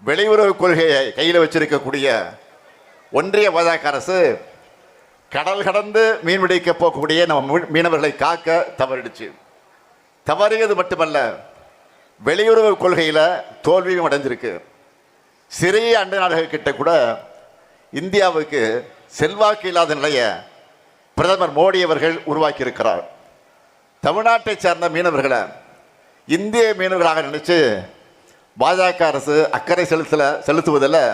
வெளியுறவு கொள்கையை கையில் வச்சிருக்கக்கூடிய ஒன்றிய பாஜக அரசு கடல் கடந்து மீன்பிடிக்க போகக்கூடிய நம்ம மீனவர்களை காக்க தவறிடுச்சு. தவறியது மட்டுமல்ல, வெளியுறவு கொள்கையில் தோல்வியும் அடைஞ்சிருக்கு. சிறிய அண்டை நாடுகள் கிட்ட கூட இந்தியாவுக்கு செல்வாக்கு இல்லாத நிலையை பிரதமர் மோடி அவர்கள் உருவாக்கியிருக்கிறார். தமிழ்நாட்டை சேர்ந்த மீனவர்களை இந்திய மீனவர்களாக நினைச்சு பாஜக அரசு அக்கறை செலுத்துவதில்லை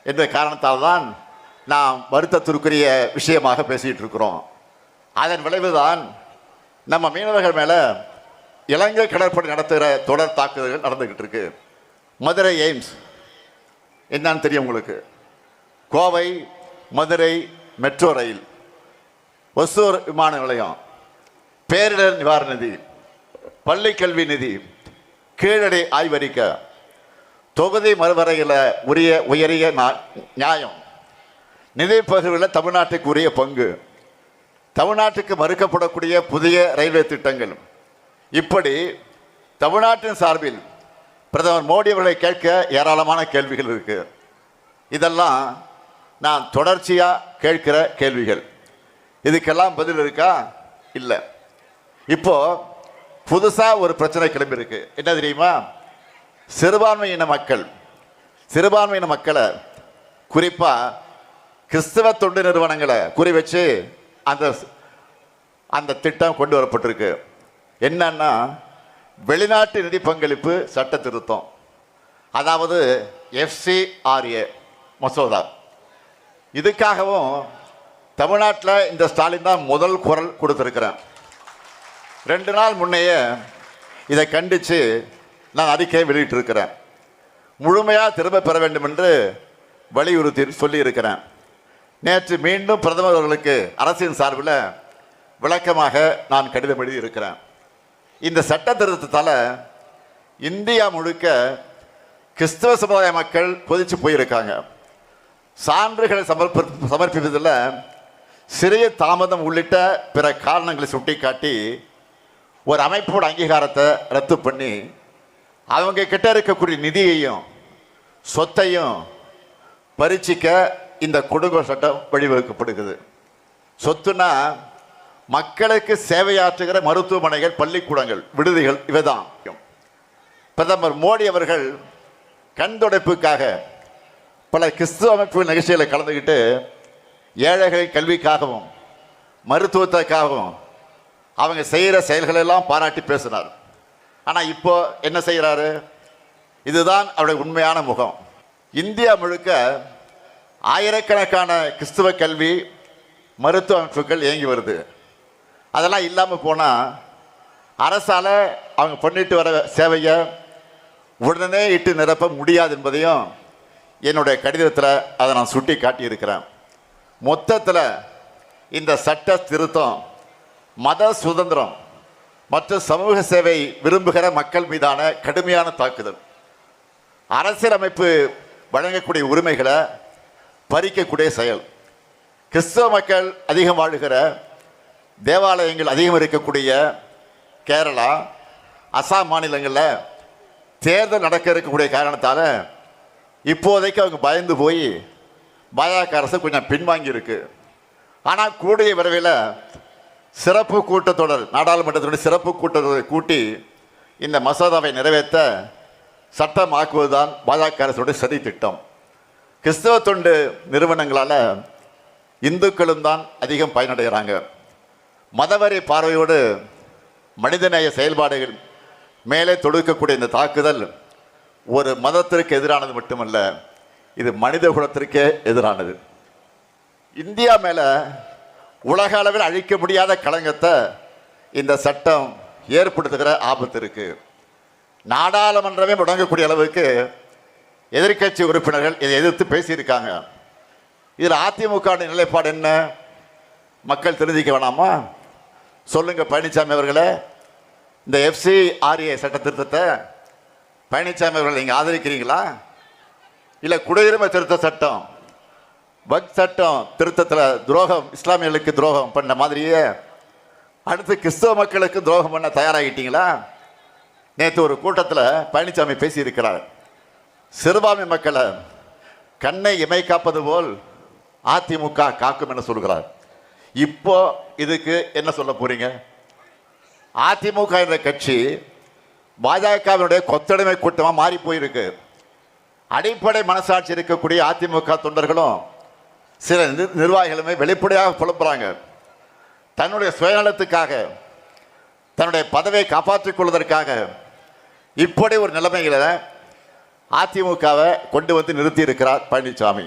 என்ற காரணத்தால் தான் நாம் வருத்தத்திற்குரிய விஷயமாக பேசிகிட்டு இருக்கிறோம். அதன் விளைவுதான் நம்ம மீனவர்கள் மேலே இலங்கை கடற்படை நடத்துகிற தொடர் தாக்குதல்கள் நடந்துக்கிட்டு இருக்கு. மதுரை எய்ம்ஸ் என்னன்னு தெரியும் உங்களுக்கு? கோவை மதுரை மெட்ரோ ரயில், ஒசூர் விமான நிலையம், பேரிடர் நிவாரண நிதி, பள்ளி கல்வி நிதி, கீழடி ஆய்வறிக்கை, தொகுதி மறுவரையில் உயரிய நியாயம், நிதி பகிர்வில் தமிழ்நாட்டுக்கு உரிய பங்கு, தமிழ்நாட்டுக்கு மறுக்கப்படக்கூடிய புதிய ரயில்வே திட்டங்கள், இப்படி தமிழ்நாட்டின் சார்பில் பிரதமர் மோடி அவர்களை கேட்க ஏராளமான கேள்விகள் இருக்கு. இதெல்லாம் நான் தொடர்ச்சியாக கேட்கிற கேள்விகள். இதுக்கெல்லாம் பதில் இருக்கா? இல்லை. இப்போ புதுசாக ஒரு பிரச்சனை கிளம்பி இருக்கு. என்ன தெரியுமா? சிறுபான்மையின மக்களை குறிப்பாக கிறிஸ்தவ தொண்டு நிறுவனங்களை குறி வச்சு அந்த திட்டம் கொண்டு வரப்பட்டிருக்கு. என்னன்னா, வெளிநாட்டு நிதி பங்களிப்பு சட்ட திருத்தம், அதாவது FCRA மசோதா. இதுக்காகவும் தமிழ்நாட்டில் இந்த ஸ்டாலின் தான் முதல் குரல் கொடுத்துருக்கிறேன். 2 நாள் முன்னையே இதை கண்டித்து நான் அறிக்கையை வெளியிட்டிருக்கிறேன். முழுமையாக திரும்ப பெற வேண்டும் என்று வலியுறுத்தி சொல்லியிருக்கிறேன். நேற்று மீண்டும் பிரதமர் அவர்களுக்கு அரசின் சார்பில் விளக்கமாக நான் கடிதம் எழுதியிருக்கிறேன். இந்த சட்ட திருத்தத்தால் இந்தியா முழுக்க கிறிஸ்தவ சமுதாய மக்கள் கொதித்து போயிருக்காங்க. சான்றுகளை சமர்ப்பிப்பதில் சிறிய தாமதம் உள்ளிட்ட பிற காரணங்களை சுட்டிக்காட்டி ஒரு அமைப்போட அங்கீகாரத்தை ரத்து பண்ணி அவங்க கிட்ட இருக்கக்கூடிய நிதியையும் சொத்தையும் பறிச்சிக்க இந்த கொடுங்கோ சட்டம் வழிவகுக்கப்படுகிறது. சொத்துனா மக்களுக்கு சேவையாற்றுகிற மருத்துவமனைகள், பள்ளிக்கூடங்கள், விடுதிகள், இவைதான். பிரதமர் மோடி அவர்கள் கண் துடைப்புக்காக பல கிறிஸ்துவ அமைப்பு நிகழ்ச்சிகளை கலந்துக்கிட்டு ஏழைகள் கல்விக்காகவும் மருத்துவத்துக்காகவும் அவங்க செய்கிற செயல்களெல்லாம் பாராட்டி பேசினார். ஆனால் இப்போ என்ன செய்கிறாரு? இதுதான் அவருடைய உண்மையான முகம். இந்தியா முழுக்க ஆயிரக்கணக்கான கிறிஸ்துவ கல்வி மருத்துவ அமைப்புகள் இயங்கி வருது. அதெல்லாம் இல்லாமல் போனால் அரசால் அவங்க பண்ணிட்டு வர சேவையை உடனே இட்டு நிரப்ப முடியாது என்பதையும் என்னுடைய கடிதத்தில் அதை நான் சுட்டி காட்டியிருக்கிறேன். மொத்தத்தில் இந்த சட்ட திருத்தம் மத சுதந்திரம் மற்றும் சமூக சேவை விரும்புகிற மக்கள் மீதான கடுமையான தாக்குதல், அரசியலமைப்பு வழங்கக்கூடிய உரிமைகளை பறிக்கக்கூடிய செயல், கிறிஸ்தவ மக்கள் அதிகம் வாழுகிற தேவாலயங்கள் அதிகம் இருக்கக்கூடிய கேரளா, அசாம் மாநிலங்களில் தேர்தல் நடக்க இருக்கக்கூடிய காரணத்தால் இப்போதைக்கு அவங்க பயந்து போய் பாஜக அரசு கொஞ்சம் பின்வாங்கி இருக்கு. ஆனால் கூடிய விரைவில் சிறப்பு கூட்டத்தொடர், நாடாளுமன்றத்தினுடைய சிறப்பு கூட்டத்தொடரை கூட்டி இந்த மசோதாவை நிறைவேற்ற சட்டமாக்குவதுதான் பாஜக அரசுடைய சதி திட்டம். கிறிஸ்தவ தொண்டு நிறுவனங்களால் இந்துக்களும் தான் அதிகம் பயனடைகிறாங்க. மதவரி பார்வையோடு மனிதநேய செயல்பாடுகள் மேலே தொடுக்கக்கூடிய இந்த தாக்குதல் ஒரு மதத்திற்கு எதிரானது மட்டுமல்ல, இது மனித குலத்திற்கே எதிரானது. இந்தியா மேலே உலக அளவில் அழிக்க முடியாத களங்கத்தை இந்த சட்டம் ஏற்படுத்துகிற ஆபத்து இருக்கு. நாடாளுமன்றமே முடங்கக்கூடிய அளவுக்கு எதிர்க்கட்சி உறுப்பினர்கள் இதை எதிர்த்து பேசியிருக்காங்க. இதில் அதிமுக நிலைப்பாடு என்ன? மக்கள் தெரிஞ்சிக்க வேணாமா? சொல்லுங்க பழனிசாமி அவர்களே, இந்த FCRA சட்ட திருத்தத்தை பழனிசாமி அவர்கள் நீங்கள் ஆதரிக்கிறீங்களா? இல்லை குடியுரிமை திருத்த சட்டம், வக்ஃப் சட்டம் திருத்தத்தில் துரோகம், இஸ்லாமியர்களுக்கு துரோகம் பண்ண மாதிரியே அடுத்து கிறிஸ்தவ மக்களுக்கு துரோகம் பண்ண தயாராகிட்டீங்களா? நேற்று ஒரு கூட்டத்தில் பழனிசாமி பேசியிருக்கிறார். சிறுபான்மை மக்களை கண்ணை இமை காப்பது போல் அதிமுக காக்கும் என சொல்கிறார். இப்போ இதுக்கு என்ன சொல்ல போறீங்க? அதிமுக என்ற கட்சி பாஜகவினுடைய கொத்தடிமை கூட்டமாக மாறி போயிருக்கு. அடிப்படை மனசாட்சி இருக்கக்கூடிய அதிமுக தொண்டர்களும் சில நிர்வாகிகளுமே வெளிப்படையாக புலம்புறாங்க. தன்னுடைய சுயநலத்துக்காக, தன்னுடைய பதவியை காப்பாற்றிக் கொள்வதற்காக இப்படி ஒரு நிலைமைகளை அதிமுகவை கொண்டு வந்து நிறுத்தி இருக்கிறார் பழனிசாமி.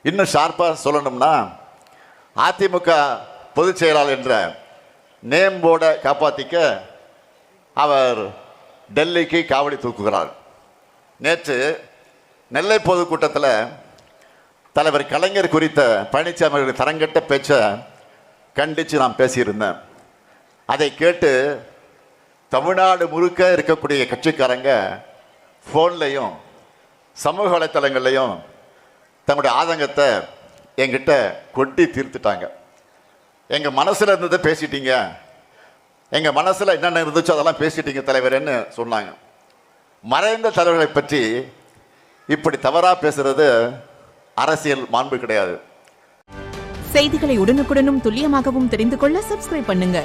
இன்னும் ஷார்ப்பாக சொல்லணும்னா, அதிமுக பொதுச் செயலாளர் என்ற நேம் போர்டை காப்பாற்றிக்க அவர் டெல்லிக்கு காவடி தூக்குகிறார். நேற்று நெல்லை பொதுக்கூட்டத்தில் தலைவர் கலைஞர் குறித்த பழனிசாமி அவர்களுடைய தரங்கட்ட பேச்சை கண்டித்து நான் பேசியிருந்தேன். அதை கேட்டு தமிழ்நாடு முழுக்க இருக்கக்கூடிய கட்சிக்காரங்க ஃபோன்லையும் சமூக வலைத்தளங்கள்லையும் தங்களுடைய ஆதங்கத்தை என்கிட்ட கொட்டி தீர்த்துட்டாங்க. எங்கள் மனசில் இருந்ததை பேசிட்டீங்க, எங்கள் மனசில் என்னென்ன இருந்துச்சோ அதெல்லாம் பேசிட்டீங்க தலைவர்ன்னு சொன்னாங்க. மறைந்த தலைவர்களை பற்றி இப்படி தவறாக பேசுறது அரசியல் மாண்பு கிடையாது. செய்திகளை உடனுக்குடனும் துல்லியமாகவும் தெரிந்து கொள்ள சப்ஸ்கிரைப் பண்ணுங்க.